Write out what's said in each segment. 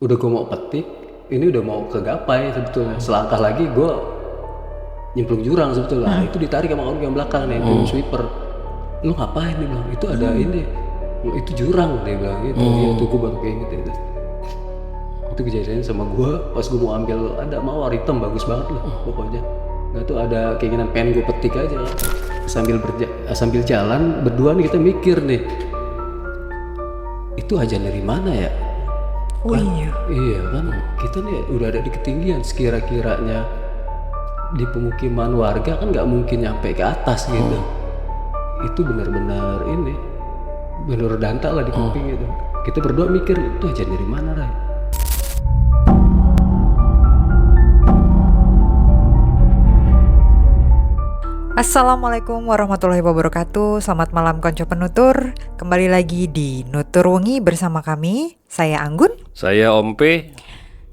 udah gue mau petik, ini udah mau kegapai sebetulnya. Selangkah lagi gue nyemplung jurang sebetulnya. Itu ditarik sama orang yang belakang nih, tim sweeper. Lu ngapain, dia bilang, itu ada ini, itu jurang, dia bilang gitu. Iya tuh, gue baru kayak gitu. Itu kejadian sama gue pas gue mau ambil, ada mawar hitam bagus banget lah pokoknya. Nah tuh ada keinginan pengen gue petik aja sambil jalan berdua nih, kita mikir nih, itu aja dari mana ya. Oh Kan, iya. iya kan, kita nih udah ada di ketinggian, sekira-kiranya di pemukiman warga kan nggak mungkin nyampe ke atas gitu. Itu benar-benar ini, benar danta lah di kuping itu. Kita berdua mikir, itu aja dari mana, Ray? Assalamualaikum warahmatullahi wabarakatuh. Selamat malam konco penutur. Kembali lagi di Nutur Wengi bersama kami. Saya Anggun. Saya Om P.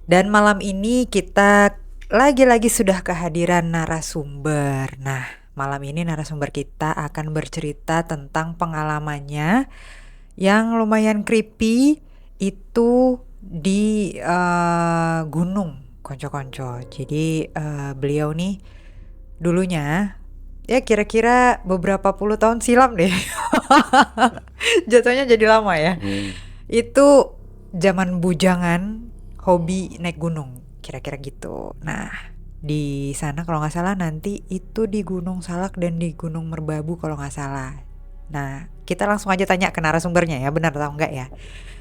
Dan malam ini kita lagi-lagi sudah kehadiran narasumber. Nah, malam ini narasumber kita akan bercerita tentang pengalamannya yang lumayan creepy itu di gunung konco-konco. Jadi beliau nih dulunya ya kira-kira beberapa puluh tahun silam deh. Jatuhnya jadi lama ya. Itu zaman bujangan hobi naik gunung, kira-kira gitu. Nah, di sana kalau nggak salah nanti itu di Gunung Salak dan di Gunung Merbabu kalau nggak salah. Nah, kita langsung aja tanya ke narasumbernya ya, benar atau enggak ya.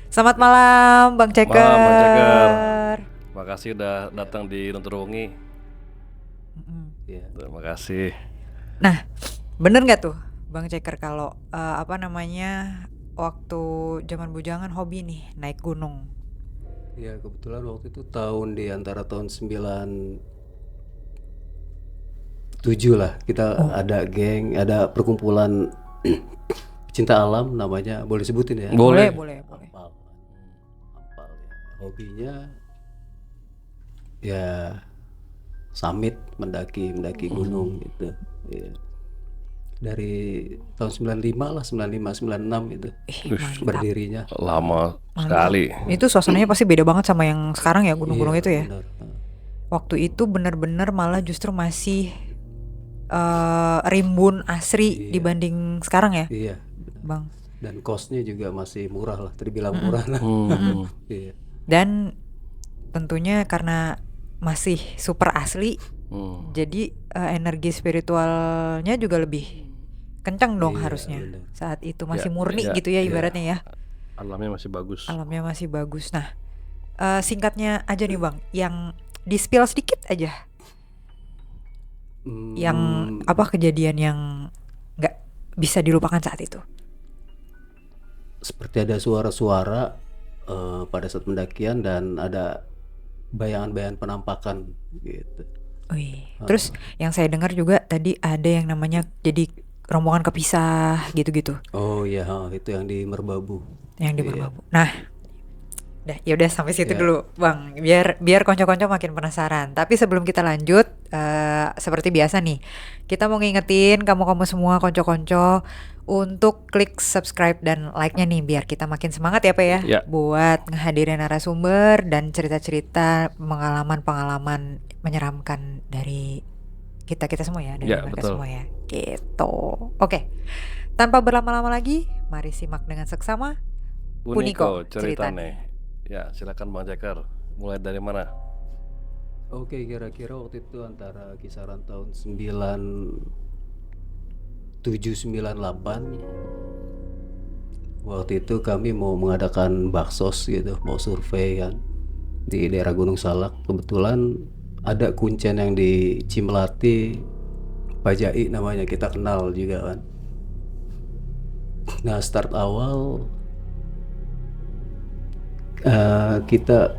Selamat malam Bang Ceker. Malam, Bang Ceker. Makasih udah datang di Nutur Wengi. Iya. Terima kasih. Nah, bener nggak tuh Bang Ceker kalau waktu zaman bujangan hobi nih naik gunung? Ya kebetulan waktu itu tahun di antara tahun 97 lah, kita ada geng, ada perkumpulan pecinta alam namanya, boleh sebutin ya? Boleh. Boleh. Ampal ya. Hobinya ya summit, mendaki gunung gitu. Iya. Dari tahun 95 lah, 95 96 itu berdirinya. Lama sekali. Itu suasananya pasti beda banget sama yang sekarang ya gunung-gunung Iya, itu ya. benar. Waktu itu bener-bener malah justru masih rimbun asri dibanding sekarang ya, Iya, Bang. dan cost-nya juga masih murah lah, terbilang murah lah. Iya. Dan tentunya karena masih super asli, jadi energi spiritualnya juga lebih kencang dong Iya, harusnya. benar. Saat itu masih Ya, murni ya, gitu ya ibaratnya ya. Alamnya masih bagus. Alamnya masih bagus. Nah, singkatnya aja nih Bang, yang di-spill sedikit aja. Yang apa kejadian yang nggak bisa dilupakan saat itu? Seperti ada suara-suara pada saat pendakian dan ada bayangan-bayangan penampakan gitu. Wih. Terus yang saya dengar juga tadi ada yang namanya jadi rombongan kepisah gitu-gitu. Oh iya, itu yang di Merbabu. Yang di Merbabu. Nah, ya udah sampai situ Ya. dulu, Bang. Biar konco-konco makin penasaran. Tapi sebelum kita lanjut, seperti biasa nih, kita mau ngingetin kamu-kamu semua konco-konco untuk klik subscribe dan like-nya nih biar kita makin semangat ya Pak ya, Ya. buat ngehadirin narasumber dan cerita-cerita pengalaman-pengalaman menyeramkan dari kita semua ya, dari Ya, mereka betul. semua ya. Gitu. Oke. Tanpa berlama-lama lagi, mari simak dengan seksama Puniko ceritane. Ya, silakan Bang Ceker. Mulai dari mana? Oke, kira-kira waktu itu antara kisaran tahun 97-98. Waktu itu kami mau mengadakan baksos gitu, mau survei kan di daerah Gunung Salak. Kebetulan ada kuncen yang di Cimelati, Pak Jai namanya, kita kenal juga kan. Nah, start awal kita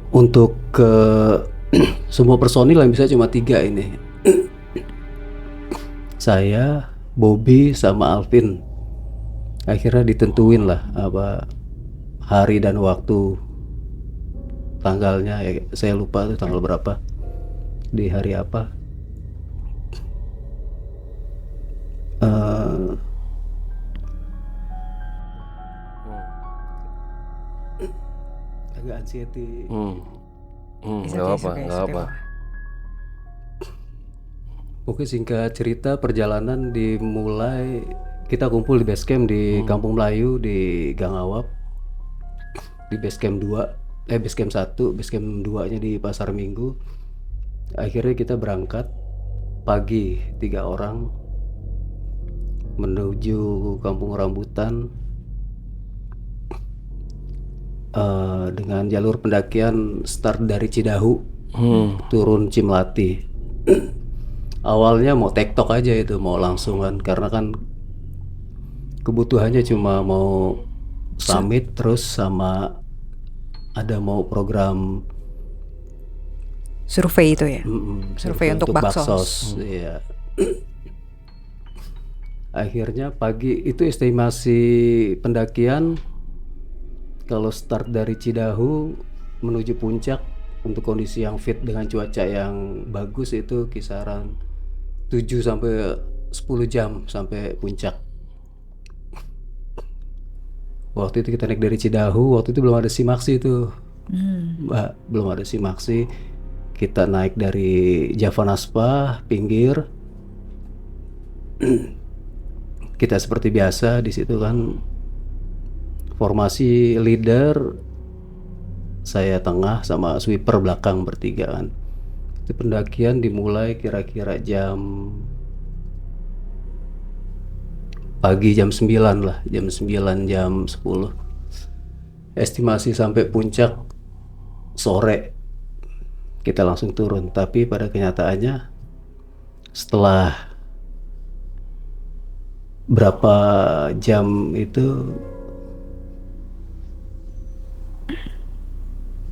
untuk ke semua personil yang bisa cuma 3 ini. Saya, Bobby, sama Alvin. Akhirnya ditentuin lah hari dan waktu, tanggalnya ya, saya lupa tuh tanggal berapa, di hari apa. agak anxiety. It's Nggak okay, apa, it's okay, nggak it's okay, apa. Mama. Oke, singkat cerita perjalanan dimulai, kita kumpul di base camp di Kampung Melayu di Gang Awap, di base camp 2, base camp 1, base camp 2-nya di Pasar Minggu. Akhirnya kita berangkat pagi 3 orang menuju Kampung Rambutan dengan jalur pendakian start dari Cidahu, turun Cimlati. Awalnya mau tektok aja itu, mau langsung kan, karena kan kebutuhannya cuma mau summit terus sama ada mau program Survei itu ya. Survei untuk Baksos. Baksos. Iya. Akhirnya pagi itu estimasi pendakian kalau start dari Cidahu menuju puncak untuk kondisi yang fit dengan cuaca yang bagus itu kisaran 7 sampai 10 jam sampai puncak. Waktu itu kita naik dari Cidahu, waktu itu belum ada Simaksi itu. Mbak, belum ada Simaksi. Kita naik dari Javanaspa pinggir. Kita seperti biasa di situ kan, formasi leader, saya tengah sama sweeper belakang bertiga kan. Itu pendakian dimulai kira-kira pagi jam 9 lah, jam 9, jam 10. Estimasi sampai puncak sore kita langsung turun, tapi pada kenyataannya setelah berapa jam itu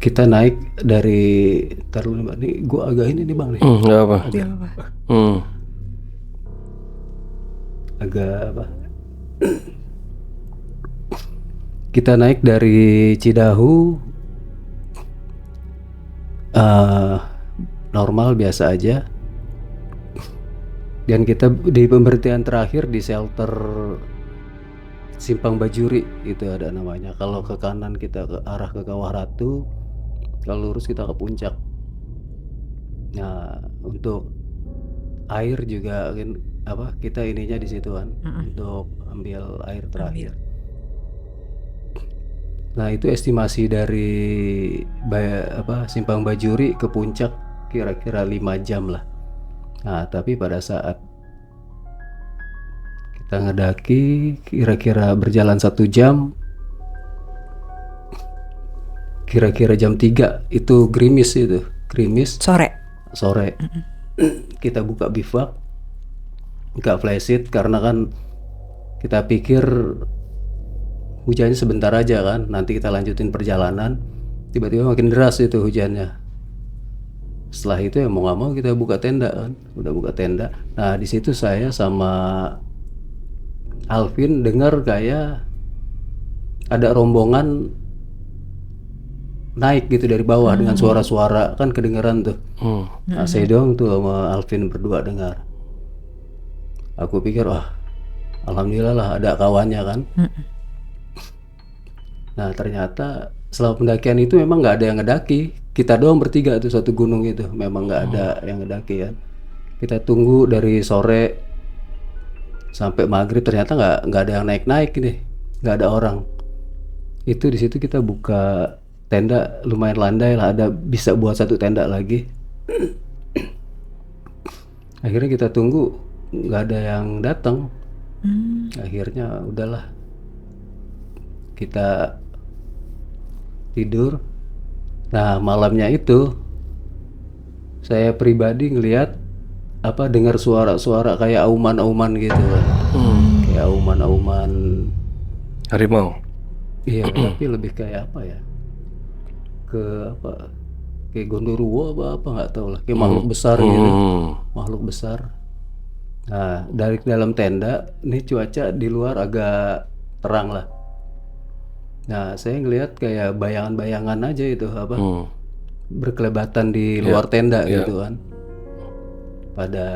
kita naik dari, ntar dulu Mbak, nih gua agak ini nih Bang nih, Nggak apa. Dia apa? agak apa, kita naik dari Cidahu normal biasa aja, dan kita di pemberhentian terakhir di shelter Simpang Bajuri itu ada namanya. Kalau ke kanan kita ke arah ke Kawah Ratu, kalau lurus kita ke puncak. Nah, untuk air juga kan, apa, kita ininya di situ kan, untuk ambil air terakhir. Nah, itu estimasi dari Simpang Bajuri ke puncak kira-kira 5 jam lah. Nah, tapi pada saat kita ngedaki kira-kira berjalan 1 jam, kira-kira jam 3 itu gerimis sore. Kita buka bivak, nggak flashlight karena kan kita pikir hujannya sebentar aja kan, nanti kita lanjutin perjalanan. Tiba-tiba makin deras itu hujannya. Setelah itu ya mau nggak mau kita buka tenda kan, udah buka tenda. Nah di situ saya sama Alvin dengar kayak ada rombongan naik gitu dari bawah dengan suara-suara kan kedengeran tuh. Nah, saya doang tuh sama Alvin berdua dengar. Aku pikir wah alhamdulillah lah ada kawannya kan. Nah ternyata setelah pendakian itu memang nggak ada yang ngedaki, kita doang bertiga tuh satu gunung itu, memang nggak ada yang ngedaki kan. Kita tunggu dari sore sampai maghrib, ternyata nggak ada yang naik nih, nggak ada orang. Itu di situ kita buka tenda, lumayan landai lah, ada bisa buat 1 tenda lagi. Akhirnya kita tunggu nggak ada yang datang. Akhirnya udahlah kita tidur. Nah malamnya itu saya pribadi ngelihat dengar suara-suara kayak auman-auman gitu kan. Kayak auman-auman Harimau. iya tapi lebih kayak apa ya, kayak gondoruo apa nggak tahu lah, kayak makhluk besar gitu, makhluk besar. Nah dari dalam tenda ini cuaca di luar agak terang lah. Nah saya ngelihat kayak bayangan-bayangan aja itu berkelebatan di luar tenda gitu kan, pada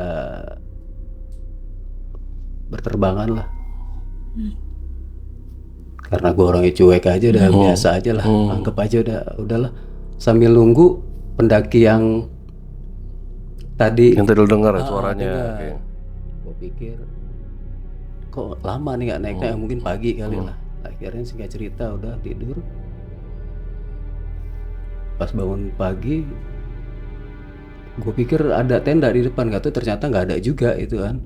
berterbangan lah. karena gue orangnya cuek aja udah biasa aja lah, anggap aja udahlah sambil nunggu pendaki yang tadi Yang tadi lu dengar ya suaranya. Oke. gue pikir kok lama nih nggak naiknya, mungkin pagi kali lah. Akhirnya singkat cerita udah tidur, pas bangun pagi gue pikir ada tenda di depan, nggak tahu ternyata nggak ada juga itu kan,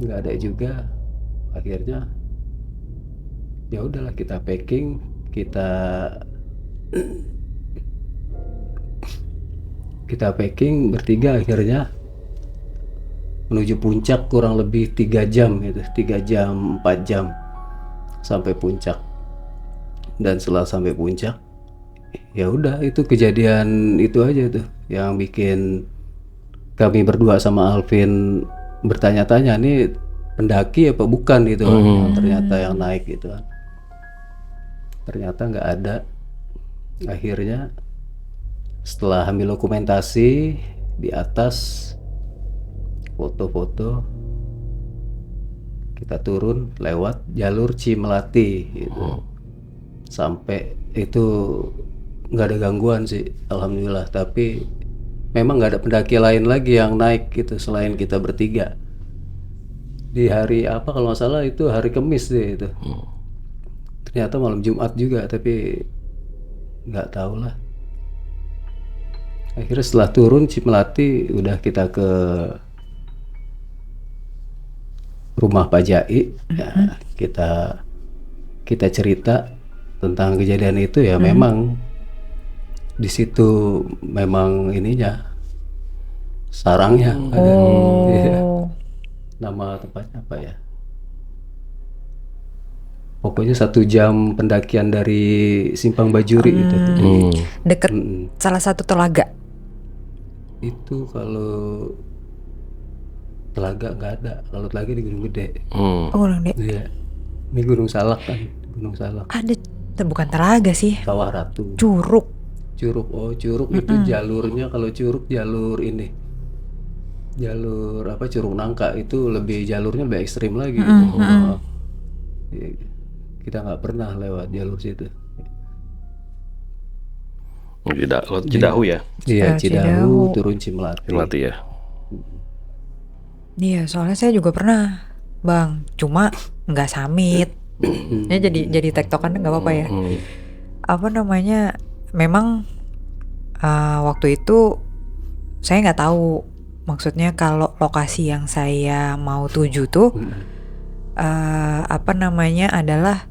nggak ada juga. Akhirnya ya udahlah kita packing, kita packing bertiga, akhirnya menuju puncak kurang lebih 3 jam gitu, 3 jam 4 jam sampai puncak. Dan setelah sampai puncak ya udah, itu kejadian itu aja tuh yang bikin kami berdua sama Alvin bertanya-tanya, nih pendaki apa bukan gitu kan, yang ternyata yang naik gitu kan, ternyata nggak ada. Akhirnya setelah ambil dokumentasi di atas, foto-foto, kita turun lewat jalur Cimelati gitu. Sampai itu nggak ada gangguan sih, alhamdulillah. Tapi memang nggak ada pendaki lain lagi yang naik gitu selain kita bertiga. Di hari apa kalau nggak salah itu hari Kamis deh itu. Ternyata malam Jumat juga, tapi nggak tahu lah. Akhirnya setelah turun Cimelati udah kita ke rumah Pak Jai, ya, kita cerita tentang kejadian itu ya. Memang di situ memang ininya sarangnya ada. Iya. Nama tempatnya apa ya? Pokoknya 1 jam pendakian dari Simpang Bajuri itu. Deket salah satu telaga. Itu kalau telaga nggak ada, kalau telaga di Gunung Gede. Oh, Gunung Gede. Iya. Ini Gunung Salak kan, Gunung Salak. Ada, bukan telaga sih. Kawah Ratu. Curug. Curug itu jalurnya, kalau Curug jalur ini, jalur apa, Curug Nangka itu jalurnya lebih ekstrim lagi gitu. Kita nggak pernah lewat jalur situ. Cidahu ya. Iya, Cidahu turun Cimelati. Cimelati ya. Iya, soalnya saya juga pernah, Bang. Cuma nggak summit. Ya jadi tektokan nggak apa-apa ya. Apa namanya? Memang waktu itu saya nggak tahu, maksudnya kalau lokasi yang saya mau tuju tuh apa namanya adalah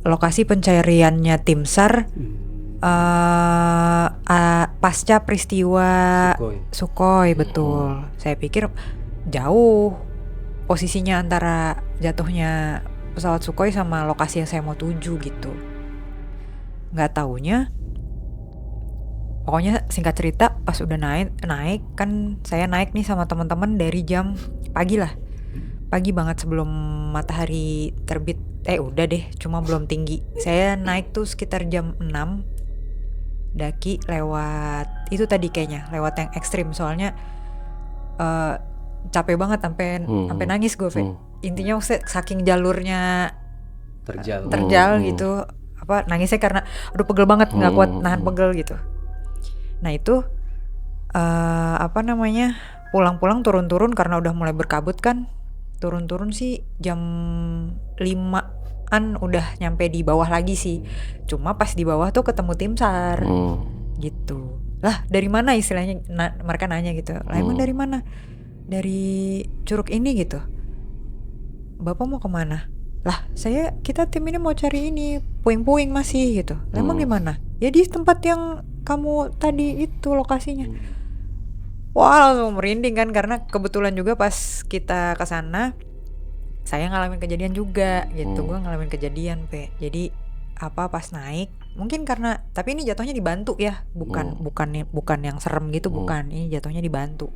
lokasi pencariannya tim SAR pasca peristiwa Sukhoi. Betul. Saya pikir jauh posisinya antara jatuhnya pesawat Sukhoi sama lokasi yang saya mau tuju gitu. Nggak taunya, pokoknya singkat cerita pas udah naik kan, saya naik nih sama teman-teman dari jam pagi lah, pagi banget sebelum matahari terbit. Udah deh, cuma belum tinggi. Saya naik tuh sekitar jam 6, daki lewat itu tadi kayaknya lewat yang ekstrim, soalnya capek banget sampai nangis gue. Intinya saking jalurnya terjal gitu, apa nangisnya karena aduh pegel banget, nggak kuat nahan pegel gitu. Nah itu apa namanya, pulang-pulang turun-turun karena udah mulai berkabut kan, turun-turun sih jam 5-an udah nyampe di bawah lagi sih. Cuma pas di bawah tuh ketemu tim SAR gitu. Lah dari mana istilahnya, mereka nanya gitu, lah emang dari mana? Dari Curug ini gitu. Bapak mau kemana? Lah kita tim ini mau cari ini, puing-puing masih gitu. Lah emang di mana? Ya di tempat yang kamu tadi itu lokasinya. Wah langsung merinding kan, karena kebetulan juga pas kita kesana saya ngalamin kejadian juga gitu. Gue ngalamin kejadian jadi apa pas naik, mungkin karena, tapi ini jatuhnya dibantu ya, bukan yang serem gitu, bukan, ini jatuhnya dibantu.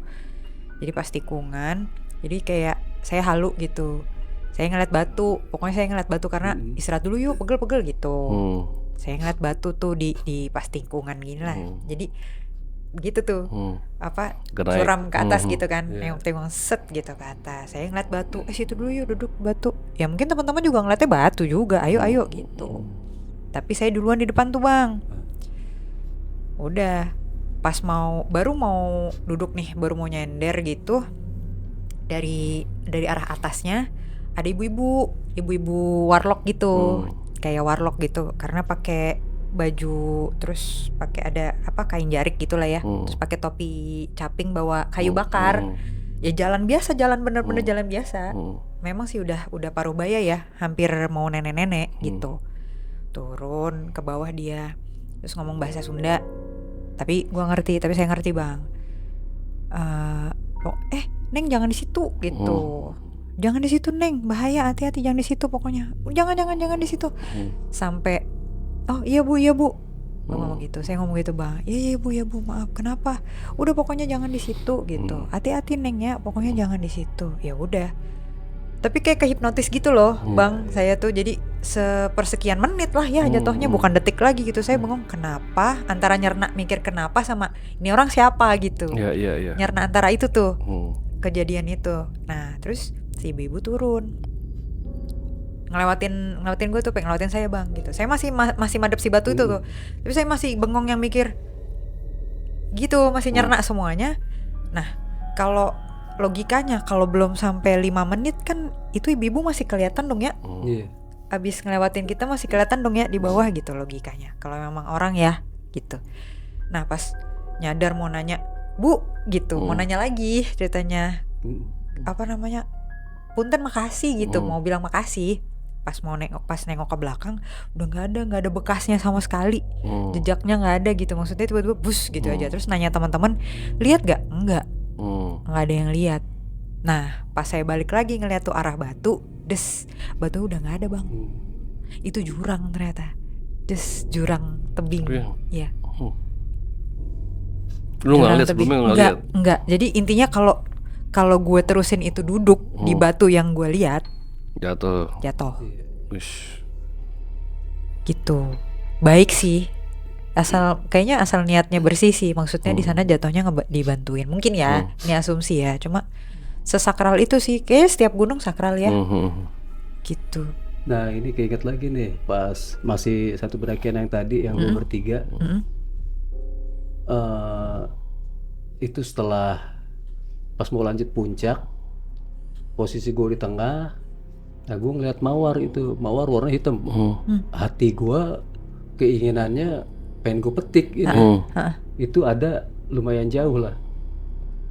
Jadi pas tikungan, jadi kayak saya halu gitu, saya ngeliat batu, pokoknya saya ngeliat batu karena istirahat dulu yuk, pegel gitu. Saya ngeliat batu tuh di pas tikungan gini lah. Jadi gitu tuh. Apa Kenaik. curam ke atas gitu kan. Iya. Nengok set gitu ke atas. Saya ngeliat batu. Situ dulu yuk duduk batu. Ya mungkin teman-teman juga ngeliatnya batu juga. Ayo gitu. Tapi saya duluan di depan tuh bang. Udah pas baru mau duduk nih, baru mau nyender gitu, dari arah atasnya ada ibu-ibu warlock gitu, kayak warlock gitu, karena pakai baju terus pakai ada apa kain jarik gitulah ya, terus pakai topi caping bawa kayu bakar. Ya jalan biasa, jalan bener-bener jalan biasa. Memang sih udah paruh baya ya, hampir mau nenek-nenek gitu. Turun ke bawah dia, terus ngomong bahasa Sunda. Tapi saya ngerti bang. Neng jangan di situ gitu. Jangan di situ Neng, bahaya, hati-hati, jangan di situ pokoknya. Jangan di situ. Sampai oh iya bu. Ngomong gitu. Saya ngomong gitu bang. Iya bu, maaf. Kenapa? Udah pokoknya jangan di situ gitu. Hati-hati Neng ya, pokoknya jangan di situ. Ya udah. Tapi kayak kehipnotis gitu loh bang, saya tuh jadi sepersekian menit lah ya jatuhnya, bukan detik lagi gitu. Saya bengong kenapa, antara nyerna mikir kenapa sama ini orang siapa gitu. Iya. Nyerna antara itu tuh kejadian itu. Nah terus si ibu turun ngelewatin gue tuh, pengen ngelewatin saya bang gitu. Saya masih madep si batu itu tuh, tapi saya masih bengong yang mikir gitu, masih nyerna semuanya. Nah kalau logikanya kalau belum sampai 5 menit kan itu ibu-ibu masih kelihatan dong ya. Abis ngelewatin kita masih kelihatan dong ya di bawah gitu logikanya. Kalau memang orang ya gitu. Nah pas nyadar mau nanya bu gitu, mau nanya lagi ceritanya apa namanya, punten makasih gitu, mau bilang makasih. Pas nengok ke belakang udah nggak ada bekasnya sama sekali, jejaknya nggak ada gitu. Maksudnya tiba-tiba bus gitu aja. Terus nanya teman-teman lihat nggak ada yang lihat. Nah pas saya balik lagi ngeliat tuh arah batu, batu udah nggak ada bang. Itu jurang ternyata, jurang tebing. Ya. Lu nggak lihat sebelumnya? Nggak. Jadi intinya kalau gue terusin itu duduk di batu yang gue lihat, jatuh. Gitu. Baik sih. Kayaknya asal niatnya bersih sih. Maksudnya di sana jatuhnya dibantuin. Mungkin ya, ini asumsi ya. Cuma sesakral itu sih. Kayaknya setiap gunung sakral ya. Gitu. Nah ini keinget lagi nih, pas masih satu pendakian yang tadi yang gue bertiga. Itu setelah pas mau lanjut puncak, posisi gue di tengah. Nah gue ngeliat mawar warna hitam. Hati gue keinginannya pengen gue petik gitu. Itu ada lumayan jauh lah,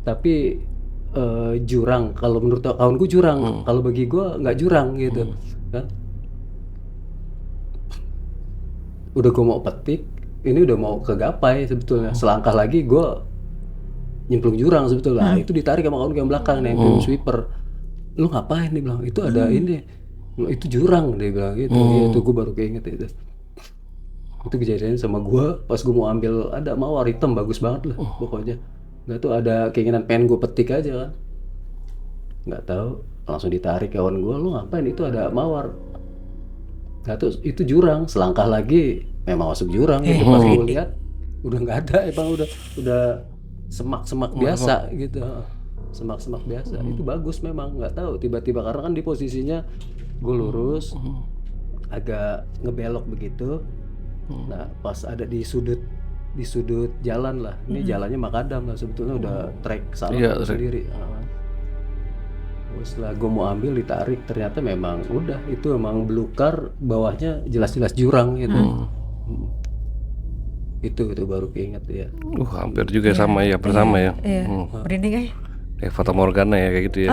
tapi jurang. Kalau menurut kawan gue jurang, kalau bagi gue nggak jurang gitu kan. Udah gue mau petik, ini udah mau kegapai sebetulnya. Selangkah lagi gue nyemplung jurang sebetulnya. Itu ditarik sama kawan gue yang belakang nih, yang sweeper. Lu ngapain? Dia bilang itu ada ini, itu jurang, dia bilang gitu. Itu gue baru keinget itu. Itu kejadiannya sama gue pas gue mau ambil, ada mawar hitam bagus banget lah pokoknya. Nggak tuh ada keinginan pengen gue petik aja kan. Nggak tahu langsung ditarik kawan gue, lu ngapain, itu ada mawar. Nggak tuh itu jurang. Selangkah lagi memang masuk jurang gitu. Pas gue lihat udah nggak ada, emang udah semak biasa gitu. Semak biasa. Itu bagus memang, nggak tahu tiba-tiba karena kan di posisinya gue lurus agak ngebelok begitu. Nah pas ada di sudut jalan lah, ini jalannya makadam lah sebetulnya, udah trek salah sendiri. Setelah gue mau ambil ditarik, ternyata memang udah itu emang belukar, bawahnya jelas-jelas jurang gitu. Itu baru keinget ya. Hampir juga sama ya, bersama ya. Merinding Kayak Fata Morgana ya kayak gitu ya.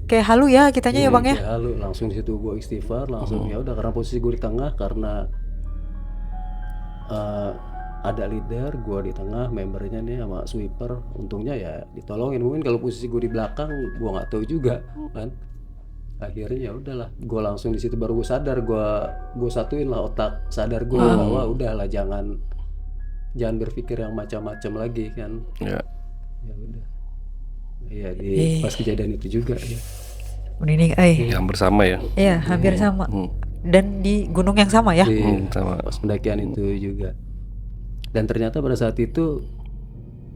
Kayak halu ya kitanya ya bang ya. Kayak halu, langsung di situ gue istighfar, langsung ya udah, karena posisi gue di tengah, karena ada leader, gue di tengah, membernya nih sama sweeper, untungnya ya ditolongin. Mungkin kalau posisi gue di belakang gue nggak tahu juga kan. Akhirnya ya udahlah, gue langsung di situ baru gue sadar, gue satuin lah otak sadar gue bahwa udahlah, jangan berpikir yang macam-macam lagi kan. Ya udah. Iya di pas kejadian itu juga ya. Merinding Hampir sama ya. Iya hampir sama. Dan di gunung yang sama ya. Sama. Pas pendakian itu juga. Dan ternyata pada saat itu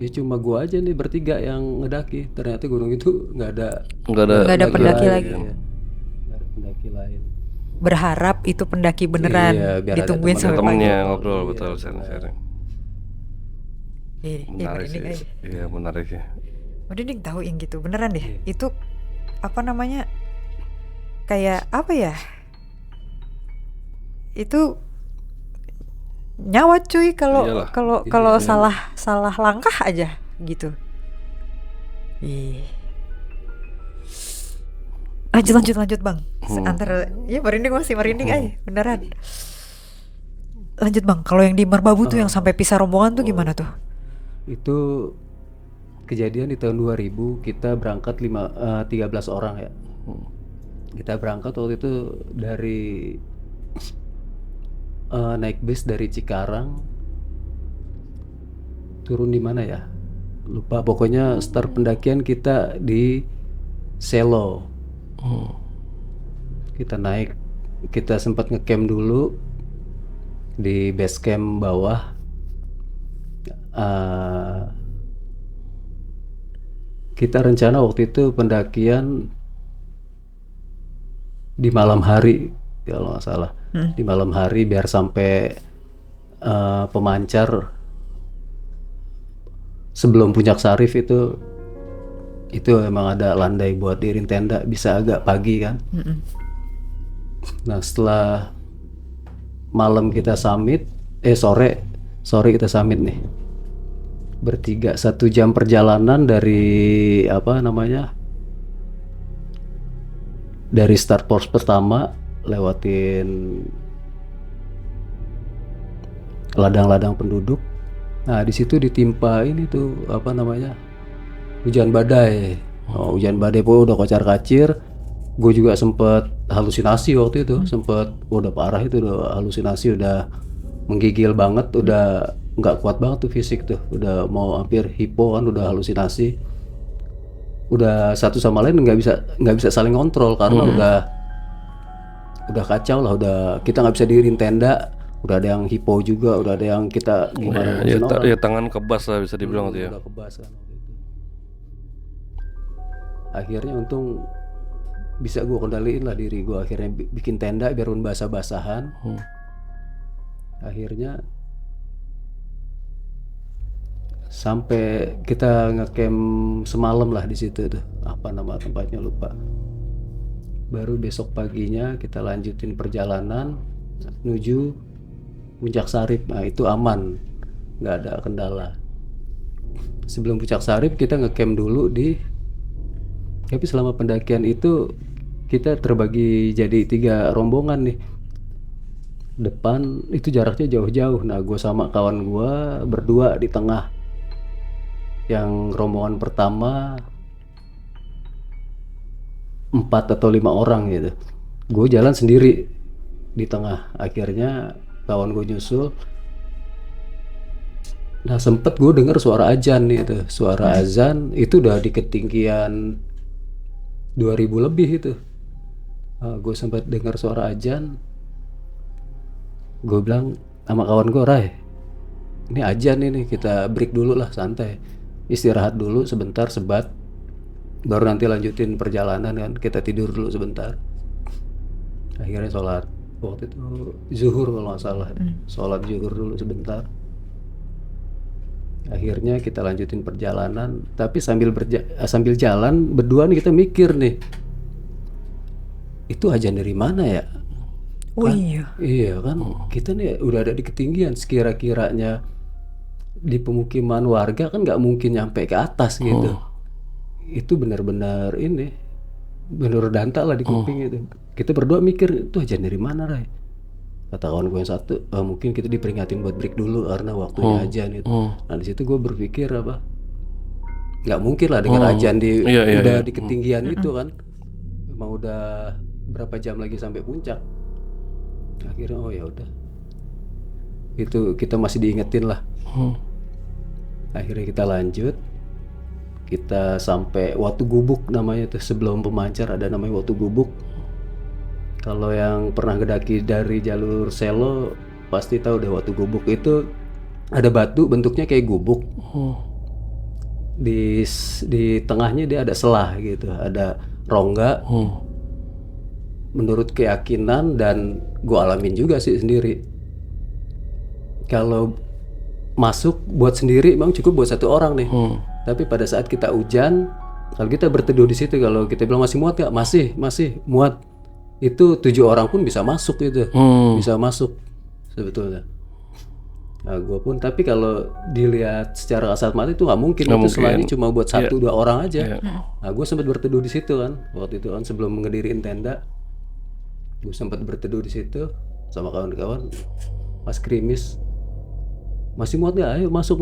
ya cuma gua aja nih bertiga yang ngedaki. Ternyata gunung itu nggak ada Nggak ada. Nggak ada pendaki lain, lagi. ya. Nggak ada pendaki lain. Berharap itu pendaki beneran, Iya, biar ada ditungguin teman- sampai pagi. Temennya ngobrol betul sharing. Menarik sih. Merinding aja. Iya menarik ya. Merinding tahu yang gitu beneran deh. Itu apa namanya? Kayak apa ya? Itu nyawa cuy kalau Iyalah. kalau salah langkah aja gitu. Ih. Lanjut bang. Antara ya masih merinding aja beneran. Lanjut bang. Kalau yang di Merbabu tuh yang sampai pisah rombongan tuh gimana tuh? Itu kejadian di tahun 2000. Kita berangkat 13 orang ya. Kita berangkat waktu itu dari naik bis dari Cikarang, turun di mana ya? Lupa. Pokoknya start pendakian kita di Selo. Kita naik, kita sempat ngecamp dulu di base camp bawah. Kita rencana waktu itu pendakian di malam hari kalau nggak salah. Di malam hari biar sampai pemancar sebelum puncak Sarif itu emang ada landai buat diriin tenda, bisa agak pagi kan. Nah setelah malam kita summit, sore kita summit nih bertiga. 1 jam perjalanan dari dari start pos pertama, lewatin ladang-ladang penduduk. Nah di situ ditimpa ini tuh hujan badai. Hujan badai pun udah kocar-kacir. Gue juga sempet halusinasi waktu itu, udah parah itu, udah halusinasi, udah menggigil banget, udah nggak kuat banget tuh fisik tuh, udah mau hampir hipo kan, udah halusinasi, udah satu sama lain nggak bisa saling kontrol karena udah kacau lah, udah kita nggak bisa diriin tenda, udah ada yang hipo juga, udah ada yang kita gimana ngurusin orang. Ya tangan kebas lah bisa dibilang tuh ya. Udah kebas kan waktu itu. Akhirnya untung bisa gue kendaliin lah diri gue, akhirnya bikin tenda biarpun basah-basahan. Akhirnya sampai kita ngecamp semalam lah di situ tuh, apa nama tempatnya lupa. Baru besok paginya kita lanjutin perjalanan menuju puncak Sarif. Nah itu aman, nggak ada kendala. Sebelum puncak Sarif kita ngecamp dulu tapi selama pendakian itu kita terbagi jadi 3 rombongan nih. Depan itu jaraknya jauh-jauh. Nah gue sama kawan gue berdua di tengah. Yang rombongan pertama 4 atau 5 orang gitu. Gue jalan sendiri di tengah. Akhirnya kawan gue nyusul. Nah sempet gue dengar suara azan nih itu. Suara azan itu udah di ketinggian 2000 lebih itu. Gue sempat dengar suara azan. Gue bilang sama kawan gue, Ray, ini azan ini, kita break dulu lah, santai, istirahat dulu sebentar, sebat, baru nanti lanjutin perjalanan kan, kita tidur dulu sebentar. Akhirnya sholat waktu itu zuhur kalau nggak salah, sholat zuhur dulu sebentar. Akhirnya kita lanjutin perjalanan, tapi sambil jalan berdua nih kita mikir nih, itu azan dari mana ya? Oh kan? iya. Iya kan, kita nih udah ada di ketinggian, sekira-kiranya di pemukiman warga kan nggak mungkin nyampe ke atas gitu. Itu benar-benar ini, benar danta lah di kuping itu. Kita berdua mikir, itu azan dari mana, Ray? Kata kawan gue yang satu, mungkin kita diperingatin buat break dulu karena waktunya azan itu. Nah di situ gue berpikir nggak mungkin lah dengar azan udah di ketinggian itu kan. Emang udah berapa jam lagi sampai puncak. Akhirnya oh ya udah, itu kita masih diingetin lah. Akhirnya kita lanjut, kita sampai Watu Gubuk namanya tuh, sebelum pemancar ada namanya Watu Gubuk. Kalau yang pernah ngedaki dari jalur Selo pasti tahu deh Watu Gubuk itu ada batu bentuknya kayak gubuk. di tengahnya dia ada selah gitu, ada rongga. Menurut keyakinan dan gue alamin juga sih sendiri, kalau masuk buat sendiri memang cukup buat 1 orang nih. Tapi pada saat kita hujan, kalau kita berteduh di situ, kalau kita bilang masih muat nggak, masih muat, itu 7 orang pun bisa masuk gitu, bisa masuk sebetulnya. Nah gue pun, tapi kalau dilihat secara kasat mata itu nggak mungkin, itu selagi cuma buat 1-2 orang aja. Nah gue sempat berteduh di situ kan, waktu itu kan sebelum ngediriin tenda, gue sempat berteduh di situ sama kawan-kawan. Pas krimis, masih muat nggak? Ayo masuk.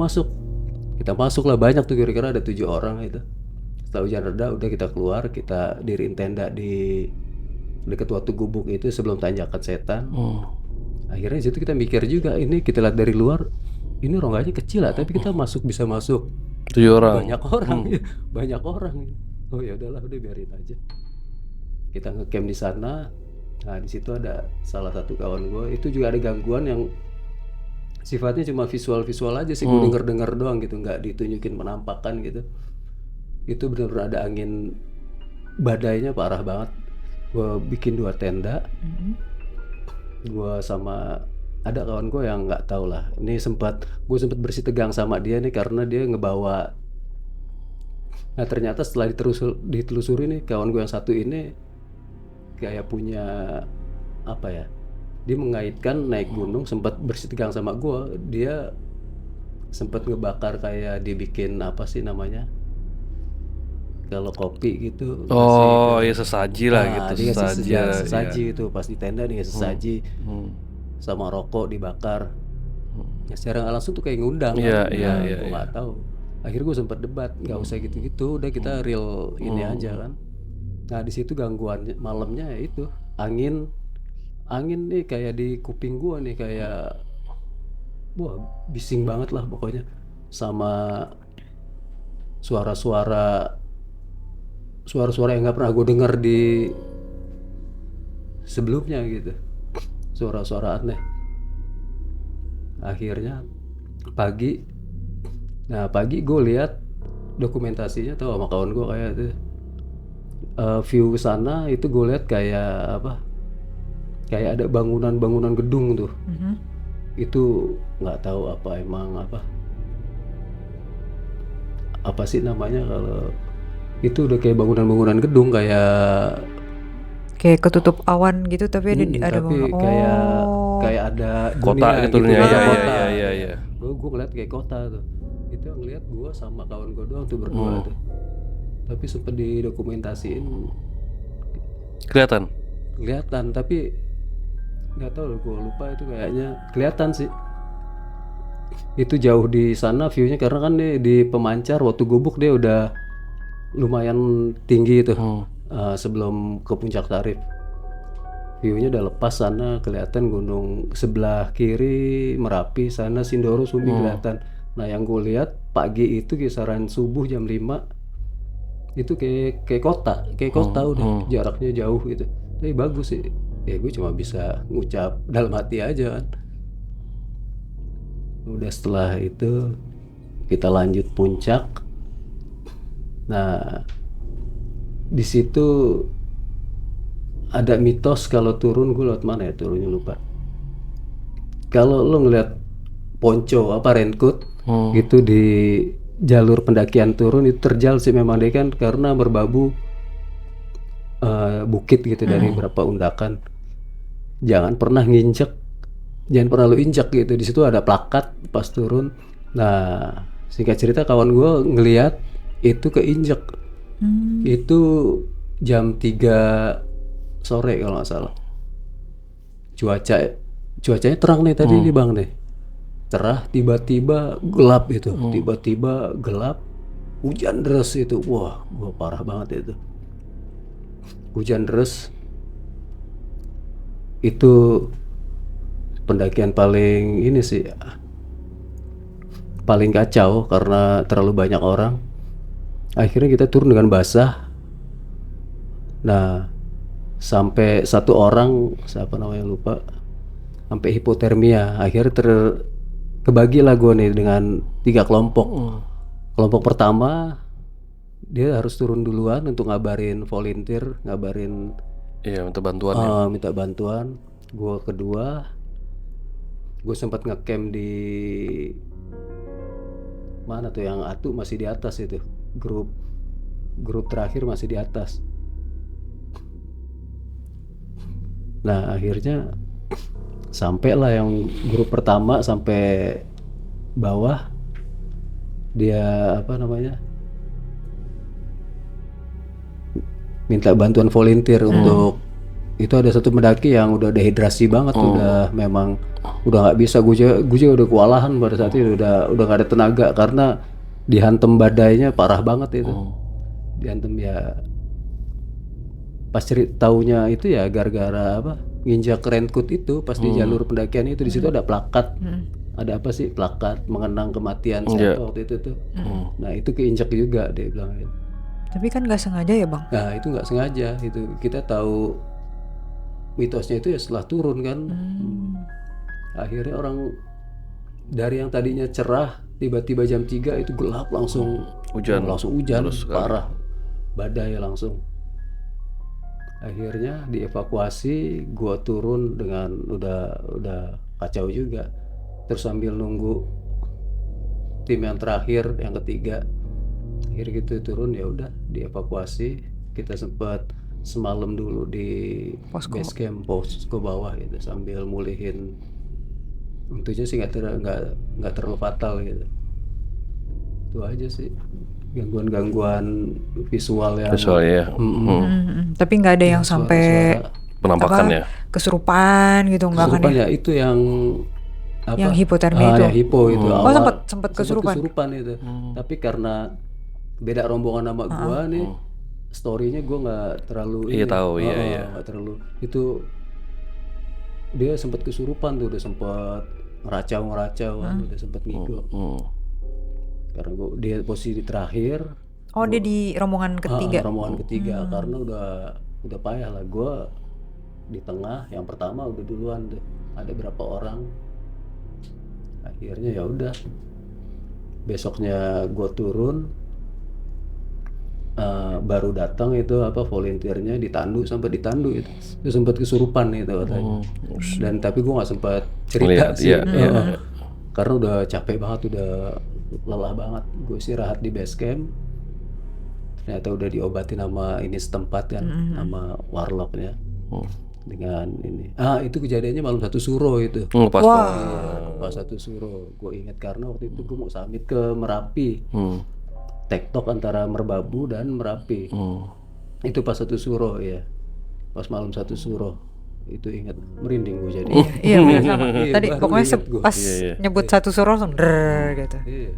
Kita masuk lah, banyak tuh, kira-kira ada 7 orang itu. Setelah hujan reda, udah kita keluar, kita diriin tenda di dekat Watu Gubuk itu sebelum tanjakan setan. Akhirnya di situ kita mikir juga, ini kita lihat dari luar, ini rongganya kecil lah, tapi kita bisa masuk 7 orang. Banyak orang. Oh ya udahlah, udah biarin aja. Kita ngecamp di sana. Nah di situ ada salah satu kawan gue, itu juga ada gangguan yang sifatnya cuma visual aja sih, gue denger doang gitu, nggak ditunjukin penampakan gitu. Itu benar-benar ada angin, badainya parah banget. Gue bikin 2 tenda, gue sama ada kawan gue yang nggak tahu lah. Ini gue sempat bersih tegang sama dia nih karena dia ngebawa. Nah ternyata setelah ditelusuri nih, kawan gue yang satu ini kayak punya apa ya, dia mengaitkan naik gunung sempat bersih tegang sama gue. Dia sempat ngebakar, kayak dibikin apa sih namanya, kalau kopi gitu. Ya sesaji lah gitu, sesaji itu pas di tenda nih, sesaji sama rokok dibakar. Ya secara nggak langsung tuh kayak ngundang. Gue nggak tahu. Akhirnya gue sempat debat, nggak usah gitu-gitu, udah kita real ini aja kan. Nah di situ gangguan malamnya ya itu angin nih kayak di kuping gua nih, kayak wah bising banget lah pokoknya, sama suara-suara yang nggak pernah gue dengar di sebelumnya gitu, suara-suara aneh. Akhirnya pagi gue lihat dokumentasinya tuh sama kawan gue, kayak itu view sana itu gue lihat kayak apa, kayak ada bangunan gedung tuh. Itu nggak tahu apa sih namanya, kalau itu udah kayak bangunan gedung, kayak ketutup awan gitu, tapi ada tapi kayak ada kota gitu ya. Gue ngeliat kayak kota tuh. Itu ngeliat gue sama kawan gue doang tuh berdua tuh. Tapi sempet didokumentasiin, kelihatan, tapi nggak tahu, gue lupa. Itu kayaknya kelihatan sih. Itu jauh di sana viewnya, karena kan di pemancar Watu Gubuk dia udah lumayan tinggi tuh. Sebelum ke puncak Tarif, viewnya udah lepas. Sana kelihatan gunung sebelah kiri Merapi, sana Sindoro, Sumbi kelihatan. Nah yang gue lihat pagi itu kisaran subuh jam 5 itu kayak kota udah jaraknya jauh gitu. Tapi bagus sih. Ya gue cuma bisa ngucap dalam hati aja kan. Udah setelah itu kita lanjut puncak. Nah di situ ada mitos kalau turun, gue lewat mana ya turunnya lupa. Kalau lo ngeliat ponco raincoat gitu di jalur pendakian turun, itu terjal sih memang dia kan, karena berbabu bukit gitu dari berapa undakan. Jangan pernah lo injak gitu. Di situ ada plakat pas turun. Nah singkat cerita kawan gue ngeliat itu keinjak. Itu jam 3 sore kalau nggak salah. Cuacanya terang nih tadi nih bang nih, cerah, tiba-tiba gelap itu, hujan deras itu. Wah gua parah banget itu, hujan deras. Itu pendakian paling ini sih, paling kacau karena terlalu banyak orang. Akhirnya kita turun dengan basah. Nah sampai satu orang, siapa namanya lupa, sampai hipotermia. Akhirnya kebagi lah gue nih dengan 3 kelompok. kelompok pertama dia harus turun duluan untuk ngabarin volunteer, ngabarin Iya, minta bantuan ya. minta bantuan. Gue kedua, gue sempat ngecamp di mana tuh yang Atu masih di atas itu, grup terakhir masih di atas. Nah akhirnya sampai lah yang grup pertama sampai bawah, dia apa namanya minta bantuan volunteer untuk itu. Ada satu pendaki yang udah dehidrasi banget, udah memang udah nggak bisa. Gue juga udah kewalahan pada saat itu, udah nggak ada tenaga karena dihantam badainya parah banget itu. Dihantam ya, pas taunya itu ya gara-gara apa, nginjak raincoat itu pas di jalur pendakian itu. Di situ ada plakat, ada apa sih, plakat mengenang kematian siapa waktu itu tuh. Nah itu keinjak juga dia bilang gitu. Tapi kan nggak sengaja ya bang? Nah itu nggak sengaja, itu kita tahu mitosnya itu ya setelah turun kan. Akhirnya orang dari yang tadinya cerah tiba-tiba jam 3 itu gelap, langsung Hujan. hujan parah, badai langsung. Akhirnya dievakuasi, gua turun dengan udah kacau juga. Terus sambil nunggu tim yang terakhir, yang ketiga, akhirnya gitu turun, ya udah dievakuasi. Kita sempat semalam dulu di base camp, posko bawah gitu, sambil mulihin. Untungnya sih nggak terlalu fatal gitu. Itu aja sih gangguan visual yang Soalnya Tapi nggak ada yang sampai penampakan ya. kesurupan gitu, nggak kan kesurupan ya? ya. Itu yang apa, Yang hipotermia itu. yang hipo itu Oh awal sempat kesurupan. itu. Tapi karena beda rombongan sama gua nih, storynya gua nggak terlalu Iya, tahu, iya. nggak terlalu itu. Dia sempat kesurupan tuh, udah sempat ngeracau kan, udah sempat ngigok. Karena dia posisi terakhir. Oh dia di rombongan ketiga. Rombongan ketiga, karena udah payah lah. Gua di tengah, yang pertama udah duluan tuh, ada berapa orang. Akhirnya ya udah, besoknya gua turun, baru datang itu apa, volunteernya sampai ditandu itu sempat kesurupan itu katanya. Dan tapi gua nggak sempat cerita sih. Karena udah capek banget, udah lelah banget. Gue istirahat di base camp, ternyata udah diobatin sama ini setempat kan, sama warlocknya dengan ini. Itu kejadiannya malam 1 Suro itu. Pas 1 Suro gue ingat, karena waktu itu gue mau summit ke Merapi, tektok antara Merbabu dan Merapi. Itu pas 1 Suro ya, pas malam 1 Suro itu ingat, merinding gue jadi. Iya benar sama. Tadi baru pokoknya ingat gua. pas nyebut 1 Suro langsung gitu. Iya,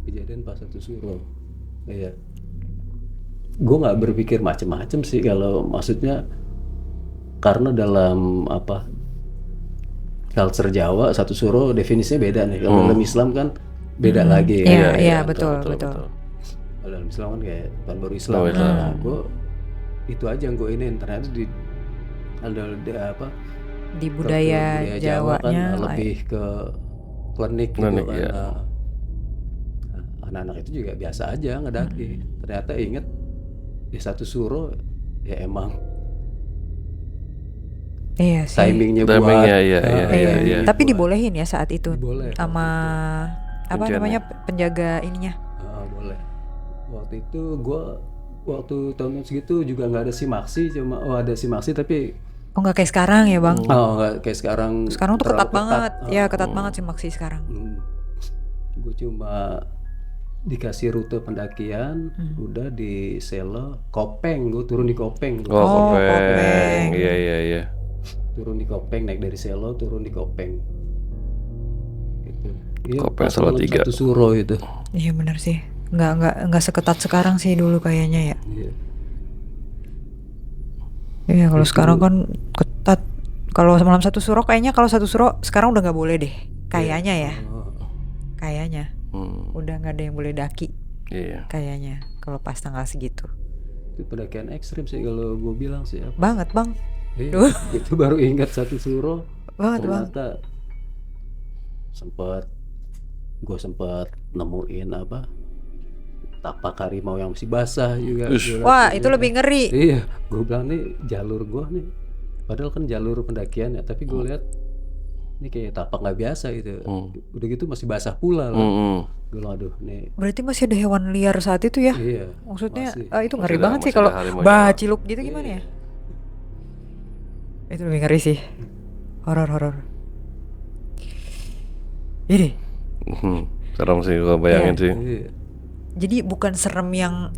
kejadian pas 1 Suro. Iya, gue nggak berpikir macem-macem sih, kalau maksudnya karena dalam apa, culture Jawa 1 Suro definisinya beda nih. Kalau dalam Islam kan beda lagi. Iya betul. Kalau dalam Islam kan kayak tahun baru Islam. Nah, gue itu aja yang gue ini, ternyata ada apa, Di budaya Jawanya kan lebih ke klinik gitu kan. Nah, anak-anak itu juga biasa aja ngedaki. Ternyata inget di 1 Suro ya emang Iya sih. timingnya buat iya. Tapi dibolehin ya saat itu. Boleh. Sama apa namanya, penjaga ininya. Boleh. Waktu itu gue, waktu tahun segitu juga nggak ada simaksi, cuma ada simaksi tapi Nggak kayak sekarang ya bang. nggak kayak sekarang. Sekarang tuh ketat terlalu banget. Ya ketat banget sih maksi sekarang. Gue cuma dikasih rute pendakian, udah di Selo, Kopeng. Gue turun di Kopeng. Kopeng. Iya. Turun di Kopeng, naik dari Selo turun di Kopeng. Gitu. Iya, Kopeng Salatiga. 1 Suro itu. Iya benar sih. Nggak seketat sekarang sih dulu kayaknya ya. Iya. Iya kalau sekarang kan ketat. Kalau malam 1 Suro kayaknya, kalau 1 Suro sekarang udah nggak boleh deh. Kayaknya ya. Kayaknya. Udah nggak ada yang boleh daki. Iya. Kayaknya kalau pas tanggal segitu. Itu pendakian ekstrim sih kalau gue bilang sih. Banget bang. Iya, itu baru ingat 1 Suro. Banget bang. Ternyata gue sempat nemuin apa, tapak harimau yang masih basah juga. Wah, itu lebih ngeri. Iya, gue bilang nih jalur gue nih, padahal kan jalur pendakian ya, tapi gue lihat ini kayak tapak nggak biasa gitu. Udah gitu masih basah pula lah. Gue bilang aduh nih. Berarti masih ada hewan liar saat itu ya? Iya. Maksudnya masih. itu ngeri Masih banget sih ada kalau harimau baciluk gitu gimana ya? Itu lebih ngeri sih. Horor. Ini. Serem sih gue bayangin sih. Iya. Jadi bukan serem yang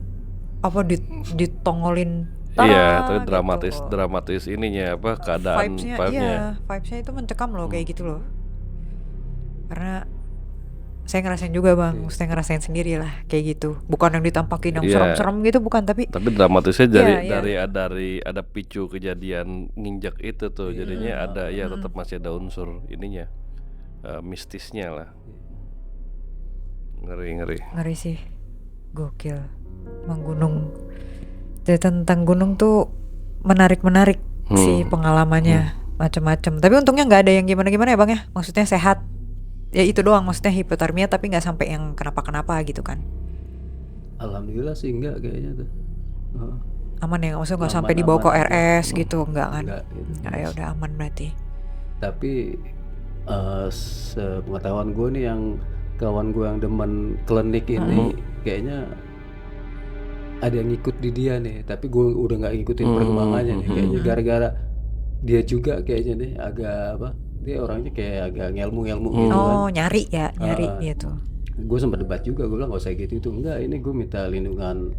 apa ditongolin. Iya, "Tara!" tapi dramatis ininya apa keadaan Vibes-nya, vibe-nya. iya, vibes-nya itu mencekam loh kayak gitu loh. Karena saya ngerasain juga bang, saya ngerasain sendiri lah kayak gitu. Bukan yang ditampakin yang Iya. serem-serem gitu, bukan, tapi Tapi dramatisnya Iya, dari ada picu kejadian nginjak itu tuh, jadinya ada ya tetap masih ada unsur ininya, mistisnya lah. Ngeri. sih, gokil. Bang Gunung, tentang gunung tuh menarik sih pengalamannya, macam-macam. Tapi untungnya nggak ada yang gimana-gimana ya bang ya. Maksudnya sehat. Ya itu doang, maksudnya hipotermia tapi nggak sampai yang kenapa-kenapa gitu kan. Alhamdulillah sih enggak kayaknya tuh. Aman ya, maksudnya nggak sampai Aman, dibawa ke aman. RS gitu, nggak kan? Enggak gitu. Nah, ya udah aman berarti. Tapi sepengetahuan gue nih yang kawan gue yang demen klinik ini kayaknya ada yang ngikut di dia nih, tapi gue udah nggak ngikutin perkembangannya nih. Kayaknya gara-gara dia juga kayaknya nih agak apa? Dia orangnya kayak agak ngelmu gitu kan. Oh, nyari dia tuh. Gue sempat debat juga, gue bilang nggak usah gitu itu. Enggak, ini gue minta lindungan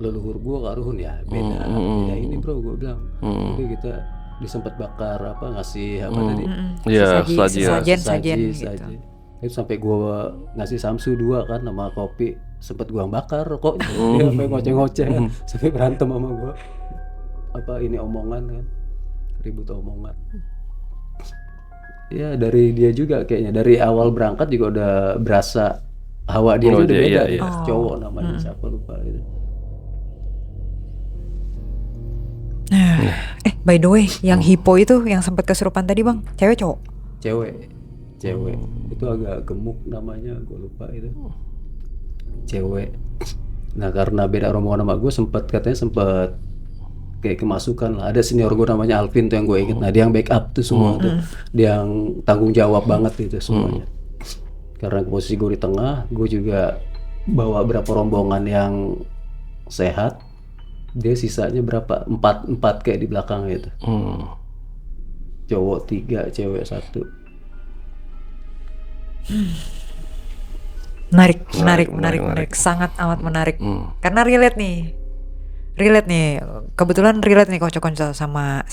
leluhur gue Karuhun ya. Beda ini bro, gue bilang. Jadi kita disempet bakar apa ngasih apa tadi? Iya, Sajian gitu. Itu sampai gue ngasih samsu 2 kan sama kopi, sempet gue bakar kok. Dia sampai ngoceh-ngoceh kan. Sampai berantem sama gue. Apa ini omongan kan? Ribut omongan. Ya dari dia juga kayaknya, dari awal berangkat juga udah berasa hawa dia udah beda. Iya. Cowok namanya siapa lupa gitu. By the way, yang hipo itu yang sempat kesurupan tadi bang, cewek cowok? Cewek itu agak gemuk namanya, gue lupa itu. Cewek. Nah karena beda rombongan sama gue, katanya sempet kayak kemasukan lah. Ada senior gue namanya Alvin tuh yang gue inget. Nah dia yang backup tuh semua tuh, dia yang tanggung jawab banget itu semuanya. Karena posisi gue di tengah, gue juga bawa berapa rombongan yang sehat. Dia sisanya berapa? 4 kayak di belakang itu. Cowok 3, cewek 1. Menarik, sangat amat menarik. Karena relate nih. Kebetulan relate nih konco-konco sama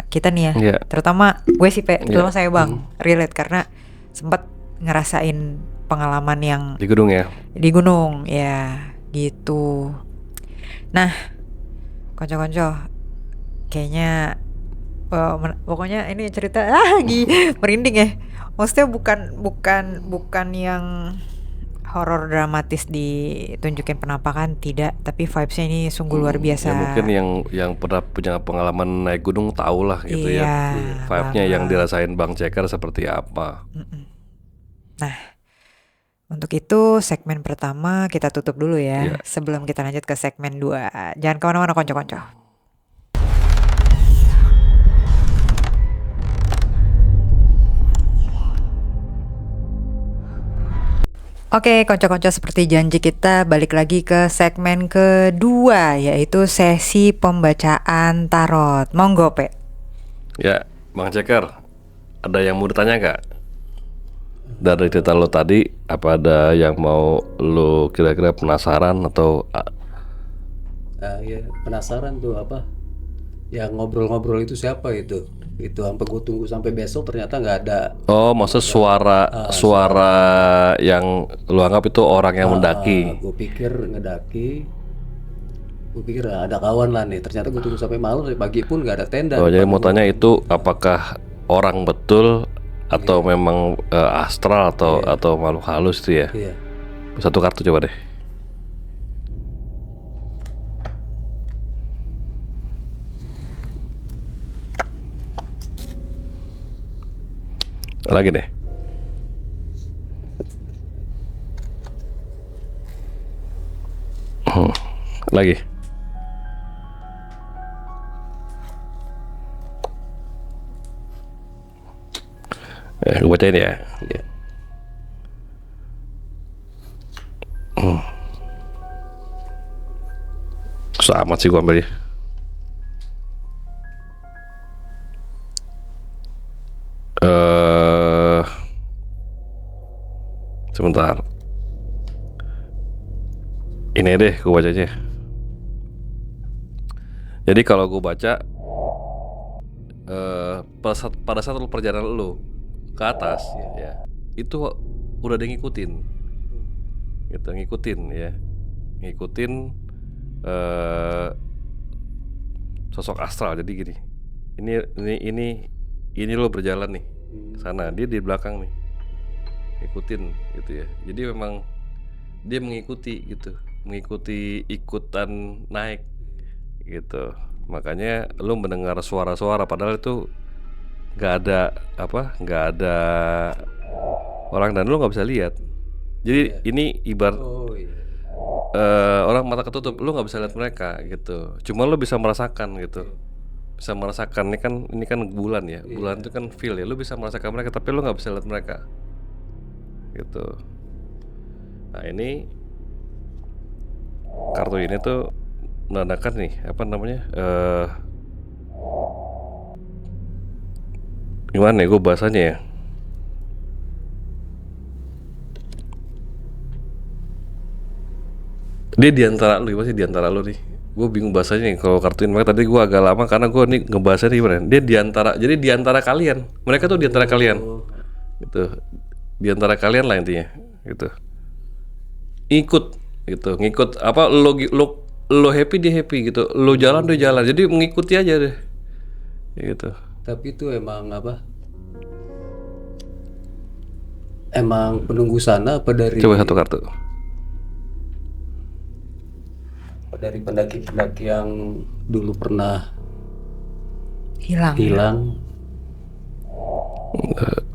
kita nih ya. Yeah. Terutama gue sih terutama saya bang, relate karena sempat ngerasain pengalaman yang Di gunung ya. di gunung ya gitu. Nah, konco-konco kayaknya pokoknya ini cerita merinding ya. Maksudnya bukan yang horor dramatis ditunjukin penampakan, tidak, tapi vibes-nya ini sungguh luar biasa. Ya mungkin yang pernah punya pengalaman naik gunung tahu lah gitu Iya, ya. Vibe-nya yang dirasain Bang Ceker seperti apa. Nah, untuk itu segmen pertama kita tutup dulu ya. Iya. Sebelum kita lanjut ke segmen 2. Jangan kemana-mana konco-konco. Oke, konco-konco, seperti janji kita balik lagi ke segmen kedua, yaitu sesi pembacaan tarot. Monggo, Pe. Ya, Bang Ceker, ada yang mau ditanya gak? Dari cerita lo tadi, apa ada yang mau lo kira-kira penasaran atau Ya penasaran tuh apa? Yang ngobrol-ngobrol itu siapa itu? Itu sampai gue tunggu sampai besok ternyata nggak ada. Oh, maksud suara yang lo anggap itu orang yang mendaki. Gue pikir ngedaki. Gue pikir ada kawan lah nih. Ternyata gue tunggu sampai malam, sampai pagi pun nggak ada tenda. Oh, jadi mau tanya itu apakah orang betul atau memang astral atau makhluk halus itu ya? Iya. Satu kartu coba deh. Lagi deh. Lagi. Gue bacain ya. Susah amat sih gue ambil ya. Sebentar. Ini deh gue bacanya. Jadi kalau gue baca pada saat lu perjalanan lu ke atas ya, itu udah ada yang ngikutin. Gitu, ngikutin ya. Ngikutin sosok astral. Jadi gini. Ini lo berjalan nih sana, dia di belakang nih. Ngikutin gitu ya. Jadi memang dia mengikuti gitu. Mengikuti ikutan naik gitu. Makanya lu mendengar suara-suara padahal itu nggak ada orang dan lu nggak bisa lihat. Jadi ini ibarat orang mata ketutup, lu nggak bisa lihat mereka gitu. Cuma lu bisa merasakan gitu. Bisa merasakan ini kan bulan ya. Bulan itu kan feel ya. Lu bisa merasakan mereka tapi lu nggak bisa lihat mereka. Gitu. Nah, ini kartu ini tuh menandakan nih gimana ya gue bahasanya ya. Dia diantara lu, pasti diantara lu nih. Gue bingung bahasanya nih kalau kartu ini. Makanya tadi gue agak lama karena gue nih ngebahasnya gimana. Dia diantara kalian. Mereka tuh diantara kalian. Gitu. Diantara kalian lah intinya. Gitu. Ngikut apa lo happy dia happy gitu, lo jalan dia jalan, jadi mengikuti aja deh gitu. Tapi itu emang penunggu sana apa dari Coba satu kartu. Dari pendaki-pendaki yang dulu pernah hilang.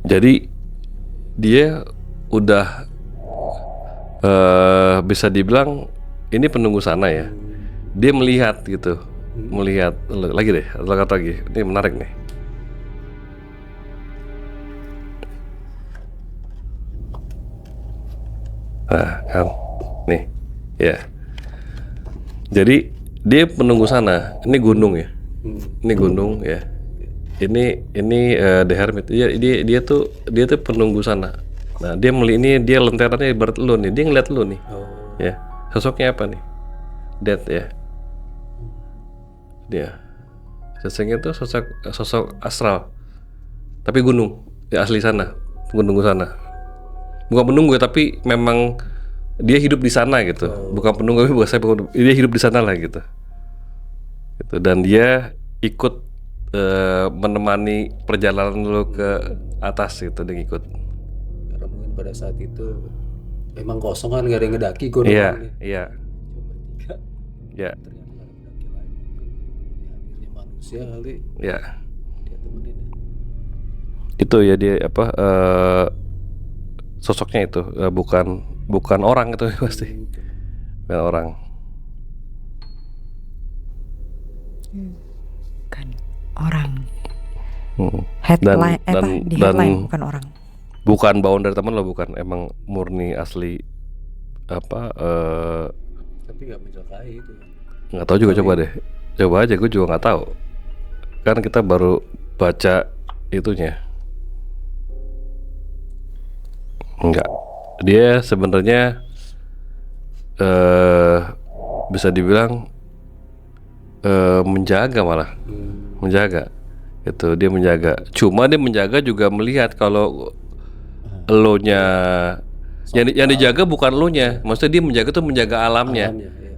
Jadi dia udah bisa dibilang ini penunggu sana ya. Dia melihat gitu. Melihat lagi deh, atau kata lagi. Ini menarik nih. Nah, kan. Nih. Ya. Jadi dia penunggu sana. Ini gunung ya. Ini gunung ya. Ini The Hermit. Dia tuh penunggu sana. Nah, dia lenterannya ibarat lu nih. Dia ngeliat lu nih. Ya. Sosoknya apa nih? Dead ya. Dia. Sosoknya tuh sosok astral. Tapi gunung. Ya asli sana. Penunggu sana. Bukan penunggu ya, tapi memang dia hidup di sana gitu. Bukan penunggu, dia hidup di sana lah gitu. Dan dia ikut menemani perjalanan lu ke atas gitu, dia ikut. Karena mungkin pada saat itu memang kosong kan, gak ada yang ngedaki gunung. Iya. Cuma 3. Ya. Ternyata ada pendaki lain mungkin hadirnya manusia kali. Ya. Dia temenin ya. Itu ya dia sosoknya itu bukan orang itu pasti. Bukan orang. Kan orang. Headline di headline bukan orang. Bukan bawaan dari teman lo, bukan, emang murni asli Tapi nggak mencelakai itu. Nggak tahu juga, coba aja, gue juga nggak tahu. Kan kita baru baca itunya. Enggak, dia sebenarnya bisa dibilang menjaga malah, menjaga. Itu dia menjaga. Cuma dia menjaga juga melihat kalau elonya yang dijaga bukan elonya. Maksudnya dia menjaga tuh menjaga alamnya.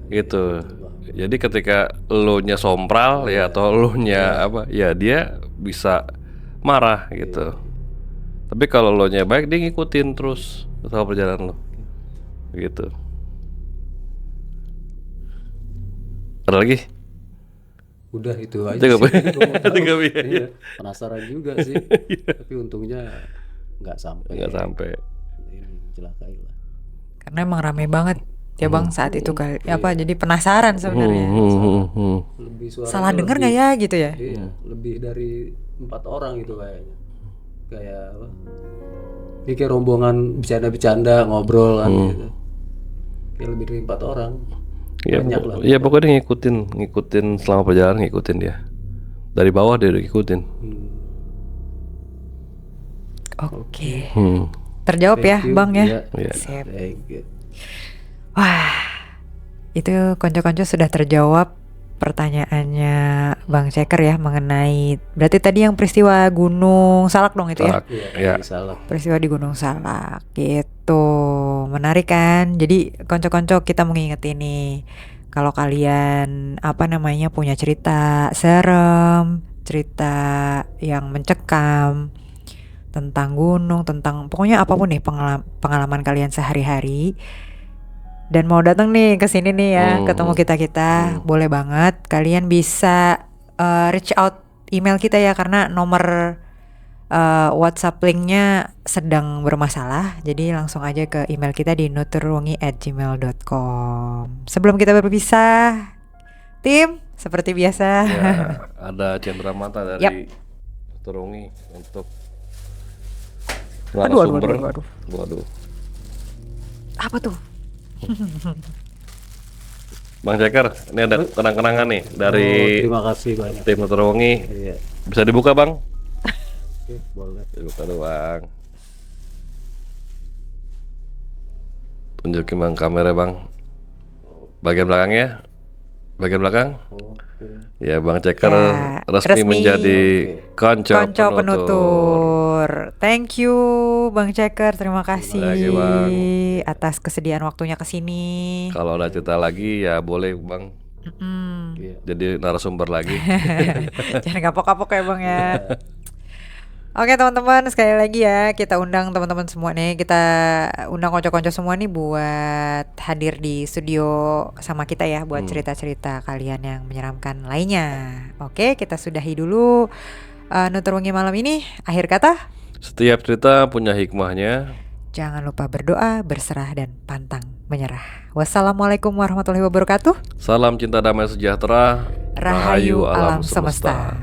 Gitu. Jadi ketika elonya sompral ya atau elonya ya dia bisa marah gitu. Tapi kalau elonya baik dia ngikutin terus sama perjalanan lo. Gitu. Ada lagi? Udah itu aja Cukup. sih. Cukup, iya. Iya, penasaran juga sih. Tapi untungnya nggak sampai. Nggak sampai. Ini mencelakai lah. Karena emang rame banget ya Bang saat itu kali apa jadi penasaran sebenarnya. Lebih suara Salah denger nggak ya gitu ya? Iya, lebih dari 4 orang gitu kayaknya. Kayak apa? Ini kayak rombongan bercanda-bercanda ngobrol kan gitu. Kayak lebih dari 4 orang. Ya, Banyak lah. ya pokoknya dia ngikutin selama perjalanan ngikutin dia. Dari bawah dia udah ngikutin. Oke. Hmm. Terjawab ya Bang ya. Iya. Sip. Thank you. Wah, itu konco-konco sudah terjawab pertanyaannya Bang Ceker ya mengenai berarti tadi yang peristiwa Gunung Salak dong itu ya? Salak. Iya, Ya. salah. Peristiwa di Gunung Salak gitu. Menarik kan? Jadi konco-konco kita mau ngingetin nih kalau kalian apa namanya punya cerita serem, cerita yang mencekam tentang gunung, tentang pokoknya apapun nih pengalaman kalian sehari-hari dan mau datang nih ke sini nih ya, ketemu kita boleh banget. Kalian bisa reach out email kita ya karena nomor WhatsApp linknya sedang bermasalah. Jadi langsung aja ke email kita di nuturwangi@gmail.com. Sebelum kita berpisah, tim seperti biasa. Ya, ada cendramata dari Turungi untuk narasumber. Waduh. Apa tuh? Bang Ceker, ini ada kenang-kenangan nih dari Terima kasih banyak. tim Turungi. Iya. Bisa dibuka Bang? Oke, boleh. Dibuka doang. Tunjukin Bang kamera Bang. Bagian belakangnya. Bagian belakang. Oke. Ya Bang Ceker Ya, resmi menjadi konco penutur. Thank you Bang Ceker, terima kasih lagi, Bang. atas kesediaan waktunya ke sini. Kalau ada cerita lagi ya boleh Bang. Iya. Jadi narasumber lagi. Jangan kapok-kapok ya Bang ya. Oke teman-teman, sekali lagi ya kita undang teman-teman semua nih, kita undang konco-konco semua nih buat hadir di studio sama kita ya buat cerita-cerita kalian yang menyeramkan lainnya. Oke, kita sudahi dulu Nutur Wangi malam ini. Akhir kata, Setiap cerita punya hikmahnya. jangan lupa berdoa, berserah dan pantang menyerah. Wassalamualaikum warahmatullahi wabarakatuh. Salam cinta damai sejahtera. Rahayu alam semesta.